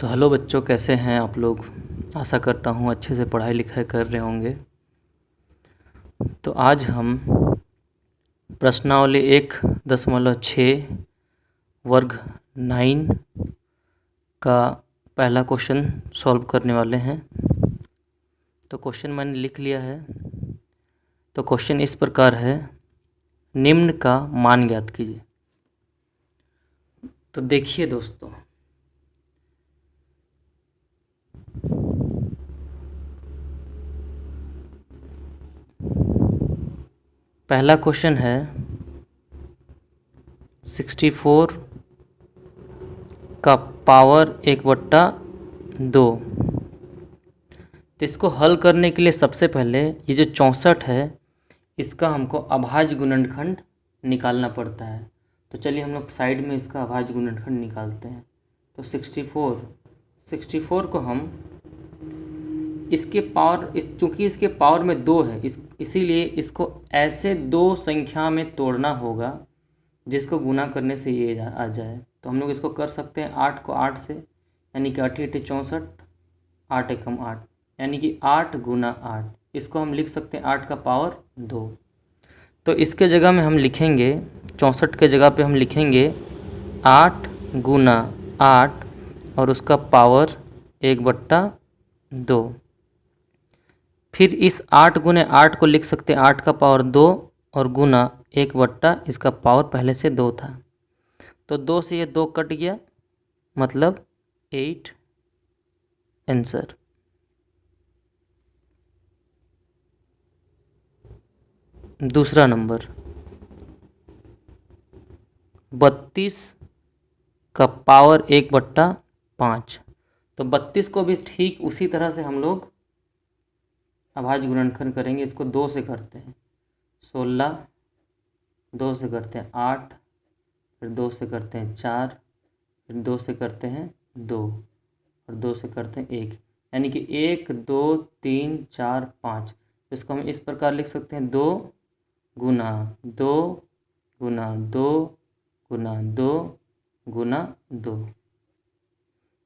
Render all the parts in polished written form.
तो हेलो बच्चों, कैसे हैं आप लोग। आशा करता हूँ अच्छे से पढ़ाई लिखाई कर रहे होंगे। तो आज हम प्रश्नावली 1.6 वर्ग 9 का पहला क्वेश्चन सॉल्व करने वाले हैं। तो क्वेश्चन मैंने लिख लिया है। तो क्वेश्चन इस प्रकार है, निम्न का मान ज्ञात कीजिए। तो देखिए दोस्तों, पहला क्वेश्चन है 64 का पावर 1/2। तो इसको हल करने के लिए सबसे पहले ये जो 64 है, इसका हमको अभाज्य गुणनखंड निकालना पड़ता है। तो चलिए हम लोग साइड में इसका अभाज्य गुणनखंड निकालते हैं। तो 64 को हम इसके पावर चूँकि इसके पावर में 2 है, इसीलिए इसको ऐसे दो संख्या में तोड़ना होगा जिसको गुना करने से ये आ जाए। तो हम लोग इसको कर सकते हैं 8 को 8 से, यानी कि 8 × 64, 8 एकम 8, यानी कि 8 × 8। इसको हम लिख सकते हैं 8 का पावर 2। तो इसके जगह में हम लिखेंगे 64 के जगह पे हम लिखेंगे 8 × 8 और उसका पावर 1/2। फिर इस 8 × 8 को लिख सकते हैं 8 का पावर 2 और गुना 1/, इसका पावर पहले से 2 था। तो 2 से ये 2 कट गया, मतलब 8 आंसर। दूसरा नंबर 32 का पावर 1/5। तो 32 को भी ठीक उसी तरह से हम लोग अभाज्य गुणनखंड करेंगे। इसको 2 से करते हैं 16, 2 से करते हैं 8, फिर 2 से करते हैं 4, फिर 2 से करते हैं 2 और 2 से करते हैं 1, यानी कि 1 2 3 4 5। तो इसको हम इस प्रकार लिख सकते हैं 2 गुना 2 गुना 2 गुना 2 गुना 2।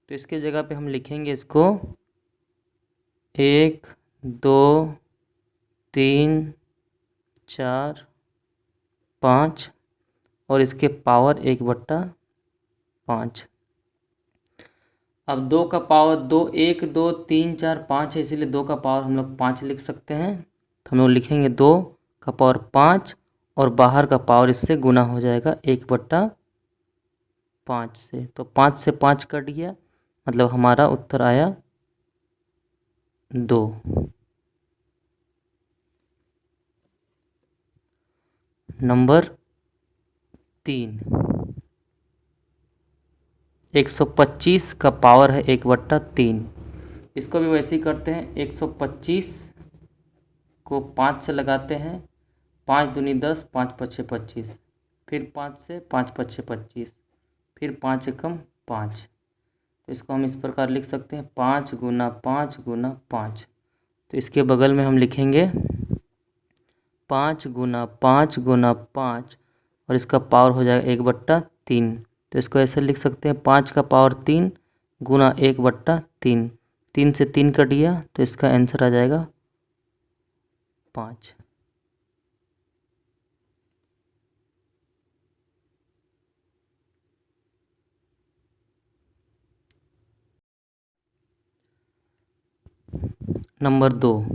तो इसके जगह पे हम लिखेंगे इसको 1 2 3 4 5 और इसके पावर 1/5। अब 2 का पावर 2, 1 2 3 4 5 है, इसीलिए 2 का पावर हम लोग 5 लिख सकते हैं। तो हम लोग लिखेंगे 2 का पावर 5 और बाहर का पावर इससे गुना हो जाएगा 1/5 से। तो 5 से 5 कट गया, मतलब हमारा उत्तर आया 2। नंबर 3, 125 का पावर है 1/3। इसको भी वैसे ही करते हैं। 125 को 5 से लगाते हैं, 5 दूनी 10, 5 पछे 25, फिर 5 से 5 पछे 25, फिर 5 एकम 5। तो इसको हम इस प्रकार लिख सकते हैं 5 × 5 × 5। तो इसके बगल में हम लिखेंगे 5 × 5 × 5 और इसका पावर हो जाएगा 1/3। तो इसको ऐसे लिख सकते हैं 5 का पावर 3 गुना 1/3। 3 से 3 कट गया, तो इसका आंसर आ जाएगा 5। नंबर 2,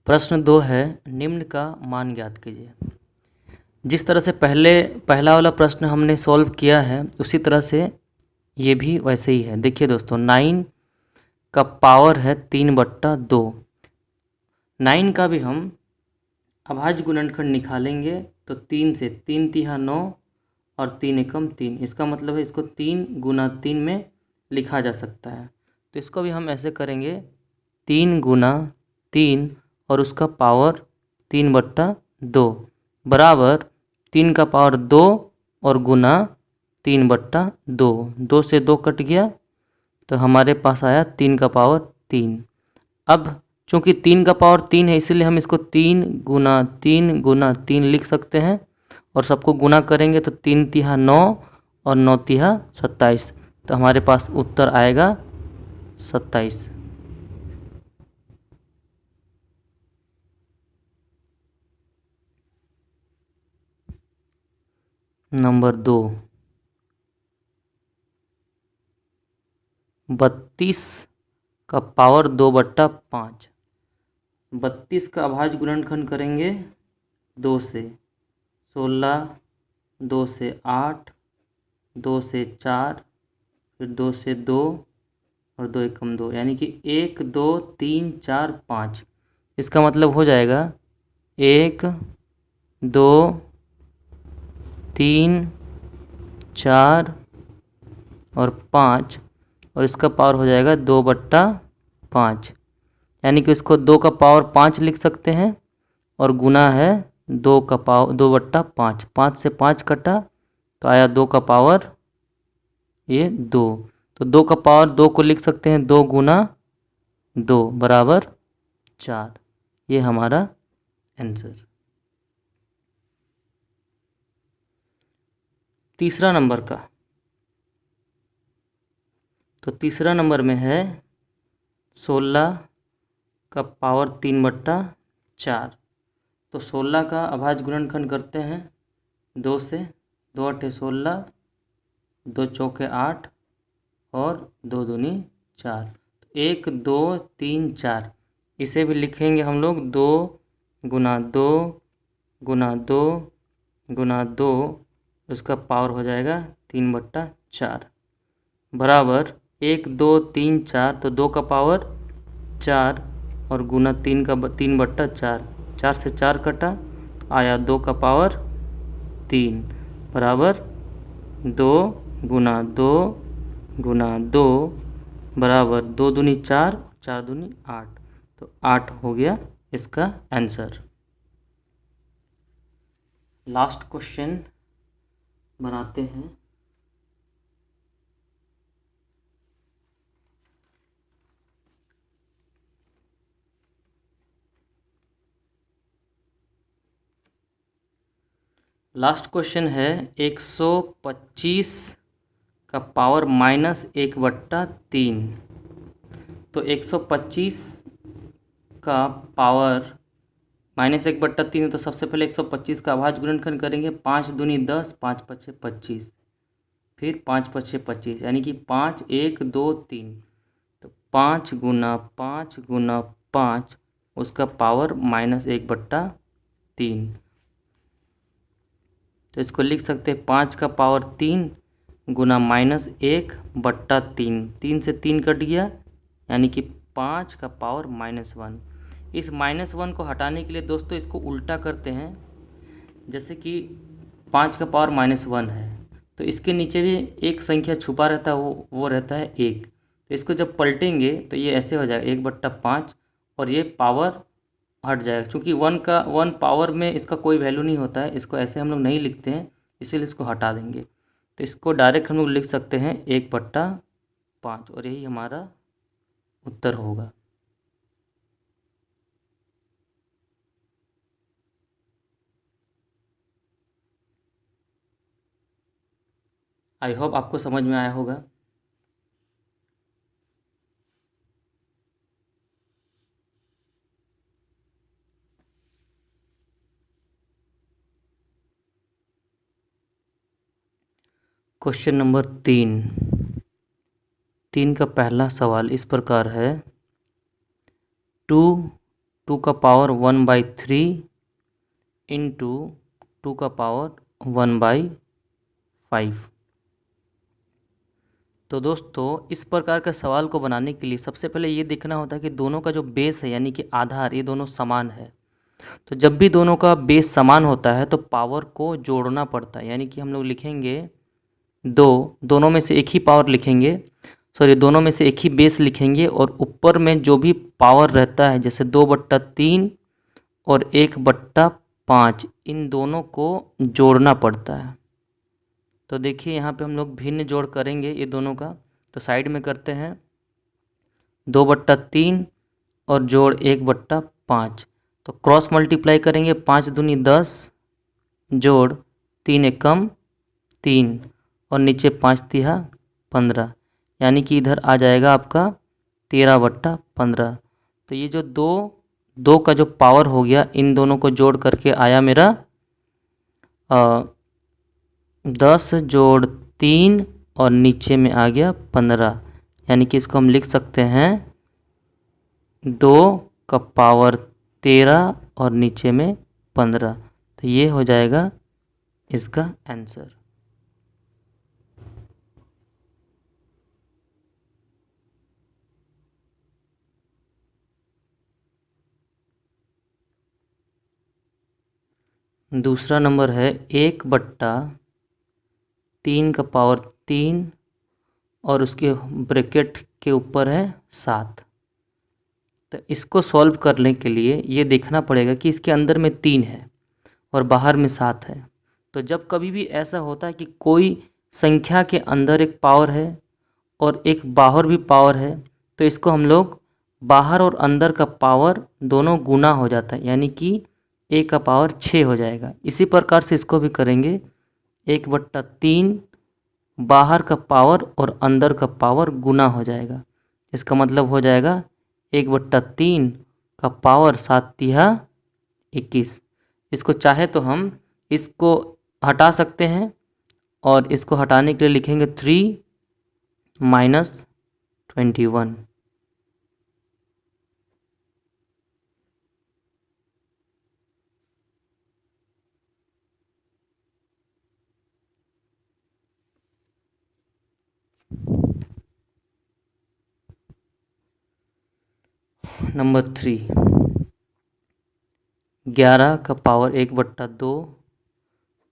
प्रश्न 2 है, निम्न का मान ज्ञात कीजिए। जिस तरह से पहला वाला प्रश्न हमने सॉल्व किया है, उसी तरह से ये भी वैसे ही है। देखिए दोस्तों, 9 का पावर है 3/2। 9 का भी हम अभाज्य गुणनखंड निकालेंगे। तो 3 से 3 तिहा 9 और 3 एकम 3, इसका मतलब है इसको 3 × 3 में लिखा जा सकता है। तो इसको भी हम ऐसे करेंगे 3 × 3 और उसका पावर 3/2 बराबर 3 का पावर 2 और गुना 3/2। 2 से 2 कट गया, तो हमारे पास आया 3 का पावर 3। अब चूँकि 3 का पावर 3 है, इसीलिए हम इसको 3 × 3 × 3 लिख सकते हैं और सबको गुना करेंगे तो 3 तिहा 9 और 9 तिहा 27। तो हमारे पास उत्तर आएगा 27। नंबर 2, 32 का पावर 2/5। 32 का अभाज्य गुणनखंड करेंगे 2 से, 16, 2 से 8, 2 से 4, फिर 2 से 2 और 2 एकम 2, यानी कि 1 2 3 4 5। इसका मतलब हो जाएगा 1 2 3 4 और 5, और इसका पावर हो जाएगा 2/5, यानी कि इसको 2 का पावर 5 लिख सकते हैं, और गुना है 2 का पावर 2/5। 5 से 5 कटा तो आया 2 का पावर ये 2, तो 2 का पावर 2 को लिख सकते हैं 2 गुना 2 बराबर 4। ये हमारा आंसर। तीसरा नंबर का, तो तीसरा नंबर में है 16 का पावर 3/4। तो 16 का अभाज्य गुणनखंड करते हैं 2 से, 2 8 16, 2 चौके 8 और 2 दूनी 4, तो 1 2 3 4। इसे भी लिखेंगे हम लोग 2 गुना 2 गुना 2 गुना 2, उसका पावर हो जाएगा 3/4 बराबर 1 2 3 4, तो 2 का पावर 4 और गुना 3/4। 4 से 4 कटा आया 2 का पावर 3 बराबर 2 गुना 2 गुना 2 बराबर 2 दूनी 4, 4 दूनी 8, तो 8 हो गया इसका आंसर। लास्ट क्वेश्चन बनाते हैं। लास्ट क्वेश्चन है 125 का पावर -1/3। तो 125 का पावर -1/3 है, तो सबसे पहले 125 का अभाज्य गुणनखंड करेंगे। 5 दूनी 10, 5 पछे 25, फिर 5 पछे 25, यानी कि 5 1 2 3, तो 5 गुना 5 गुना 5, उसका पावर -1/3। तो इसको लिख सकते हैं 5 का पावर 3 गुना -1/3। 3 से 3 कट गया, यानी कि 5 का पावर -1। इस -1 को हटाने के लिए दोस्तों इसको उल्टा करते हैं। जैसे कि 5 का पावर -1 है, तो इसके नीचे भी एक संख्या छुपा रहता है, वो रहता है 1। तो इसको जब पलटेंगे तो ये ऐसे हो जाएगा 1/5, और ये पावर हट जाएगा। क्योंकि 1 पावर में इसका कोई वैल्यू नहीं होता है, इसको ऐसे हम लोग नहीं लिखते हैं, इसीलिए इसको हटा देंगे। तो इसको डायरेक्ट हम लोग लिख सकते हैं 1/5, और यही हमारा उत्तर होगा। आई होप आपको समझ में आया होगा। क्वेश्चन नंबर 3 का पहला सवाल इस प्रकार है। 2 का पावर 1/3 इंटू 2 का पावर 1/5। तो दोस्तों इस प्रकार के सवाल को बनाने के लिए सबसे पहले ये देखना होता है कि दोनों का जो बेस है, यानी कि आधार, ये दोनों समान है। तो जब भी दोनों का बेस समान होता है तो पावर को जोड़ना पड़ता है, यानी कि हम लोग लिखेंगे दोनों में से एक ही पावर लिखेंगे, सॉरी दोनों में से एक ही बेस लिखेंगे, और ऊपर में जो भी पावर रहता है जैसे 2/3 और 1/5, इन दोनों को जोड़ना पड़ता है। तो देखिए यहाँ पे हम लोग भिन्न जोड़ करेंगे ये दोनों का, तो साइड में करते हैं 2/3 और जोड़ 1/5, तो क्रॉस मल्टीप्लाई करेंगे। 5 दूनी 10 जोड़ 3 एकम 3, और नीचे 5 तिहा 15, यानी कि इधर आ जाएगा आपका 13/15। तो ये जो दो का जो पावर हो गया, इन दोनों को जोड़ करके आया मेरा 10 जोड़ 3 और नीचे में आ गया 15, यानी कि इसको हम लिख सकते हैं 2 का पावर 13 और नीचे में 15। तो ये हो जाएगा इसका आंसर। दूसरा नंबर है 1/3 का पावर 3 और उसके ब्रैकेट के ऊपर है 7। तो इसको सॉल्व करने के लिए ये देखना पड़ेगा कि इसके अंदर में 3 है और बाहर में 7 है। तो जब कभी भी ऐसा होता है कि कोई संख्या के अंदर एक पावर है और एक बाहर भी पावर है, तो इसको हम लोग बाहर और अंदर का पावर दोनों गुना हो जाता है, यानी कि a का पावर 6 हो जाएगा। इसी प्रकार से इसको भी करेंगे, 1/3 बाहर का पावर और अंदर का पावर गुना हो जाएगा। इसका मतलब हो जाएगा 1/3 का पावर 7×3 = 21। इसको चाहे तो हम इसको हटा सकते हैं और इसको हटाने के लिए लिखेंगे 3 - 21। नंबर 3, 11 का पावर 1/2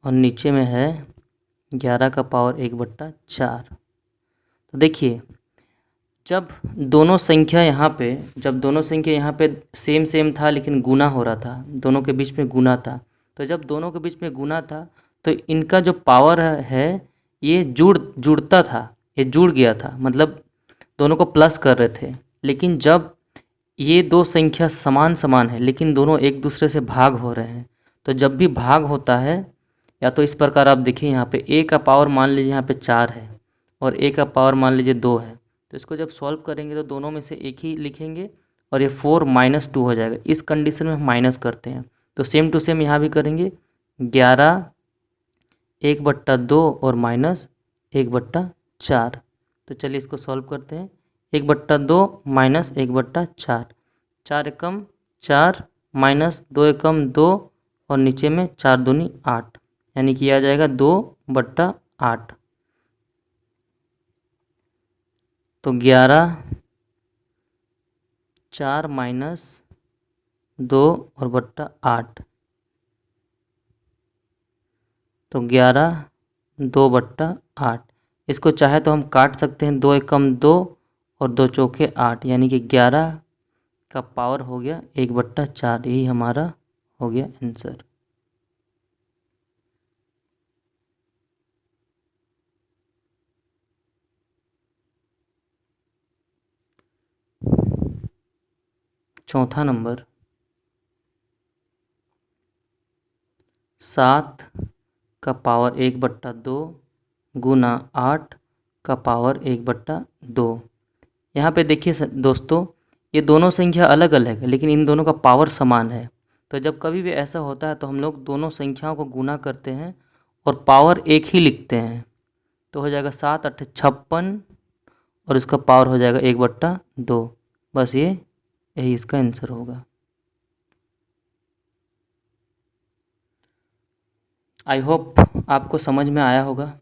और नीचे में है 11 का पावर 1/4। तो देखिए, जब दोनों संख्या यहाँ पे सेम सेम था लेकिन गुना हो रहा था, दोनों के बीच में गुना था, तो जब दोनों के बीच में गुना था तो इनका जो पावर है ये जुड़ता था, ये जुड़ गया था, मतलब दोनों को प्लस कर रहे थे। लेकिन जब ये दो संख्या समान समान है लेकिन दोनों एक दूसरे से भाग हो रहे हैं, तो जब भी भाग होता है, या तो इस प्रकार आप देखिए, यहाँ पे a का पावर मान लीजिए यहाँ पे 4 है और a का पावर मान लीजिए 2 है, तो इसको जब सॉल्व करेंगे तो दोनों में से एक ही लिखेंगे और ये 4 - 2 हो जाएगा। इस कंडीशन में हम माइनस करते हैं, तो सेम टू सेम यहाँ भी करेंगे, 11 1/2 और माइनस 1/4। तो चलिए इसको सॉल्व करते हैं। 1/2 - 1/4, 4 एकम 4 माइनस 2 एकम 2 और नीचे में 4 दूनी 8, यानी कि आ जाएगा 2/8। तो 11 4 - 2 और बट्टा 8, तो 11 2/8। इसको चाहे तो हम काट सकते हैं, 2 एकम 2 और 2 चौके 8, यानी कि 11 का पावर हो गया 1/4। यही हमारा हो गया आंसर। चौथा नंबर, 7 का पावर 1/2 गुना 8 का पावर 1/2। यहाँ पे देखिए दोस्तों, ये दोनों संख्या अलग अलग है लेकिन इन दोनों का पावर समान है। तो जब कभी भी ऐसा होता है तो हम लोग दोनों संख्याओं को गुना करते हैं और पावर एक ही लिखते हैं। तो हो जाएगा 7 × 8 = 56 और इसका पावर हो जाएगा 1/2। बस यही इसका आंसर होगा। आई होप आपको समझ में आया होगा।